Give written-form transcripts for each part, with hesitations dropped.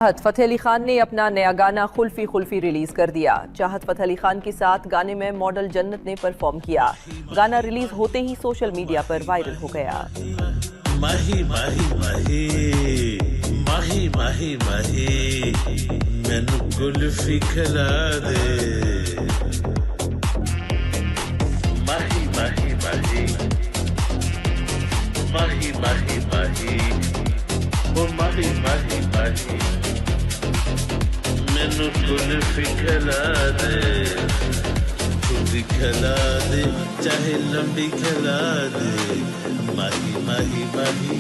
चाहत फ़तेह अली खान ने अपना नया गाना खुल्फी खुल्फी रिलीज कर दिया। चाहत फ़तेह अली खान के साथ गाने में मॉडल जन्नत ने परफॉर्म किया। गाना रिलीज होते ही सोशल मीडिया पर वायरल हो गया। माही माही माही माही माही माही मैनू कुल्फी खिला दे। माही माही माही माही माही माही ओ माही माही माही मैनू कुल्फी खिला दे। छोटी खिला दे चाहे लंबी खिला दे। माही माही माही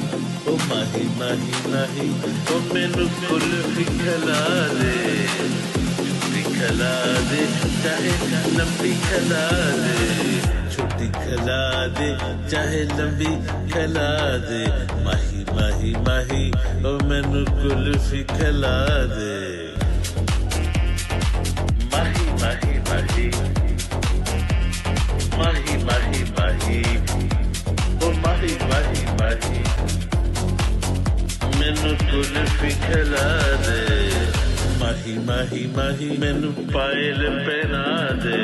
ओ माही माही माही ओ मैनू कुल्फी खिला दे। छोटी खिला दे चाहे लंबी खिला दे। छोटी खिला दे चाहे लंबी खिला दे। माही माही माही ओ मैनू कुल्फी खिला दे। माही माही माही माही माही माही ओ माही माही माही मैनू कुल्फी खिला दे। माही माही माही मैनू पायल पहना दे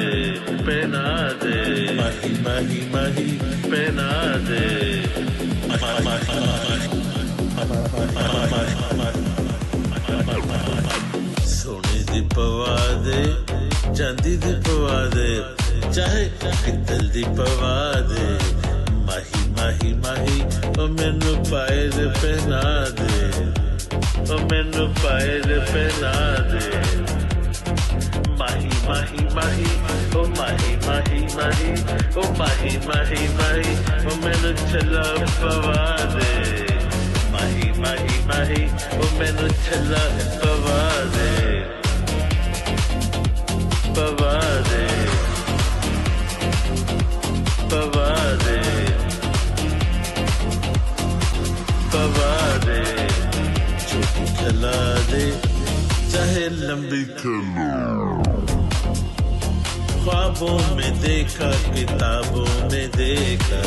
पहना दे। माही माही माही पहना दे। सोने दी पवा दे चांदी दी पवा दे चाहे पित्तल दी पवा दे। माही माही माही ओ मैनू पायल पहना दे। ओ मैनू पायल पहना दे। माही माही माही ओ माही माही माही ओ माही माही माही ओ मैनू छल्ला पवा दे। माही माही माही ओ मैनू छल्ला पवा दे पवा दे पवा दे पवा दे। छोटी खिला दे चाहे लंबी खिला। ख्वाबों में देखा किताबों में देखा।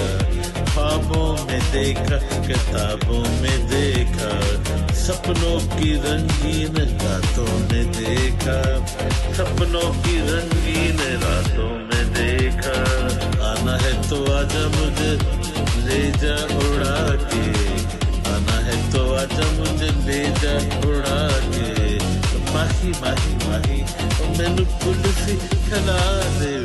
ख्वाबों में देखा किताबों में देखा। सपनों की रंगीन रातों में देखा। सपनों की रंगीन रातों में देखा। आना है तो आजा मुझे ले जा उड़ा के। आना है तो आजा मुझे ले जा उड़ा के। माही माही माही मैनू कुल्फी खिला दे।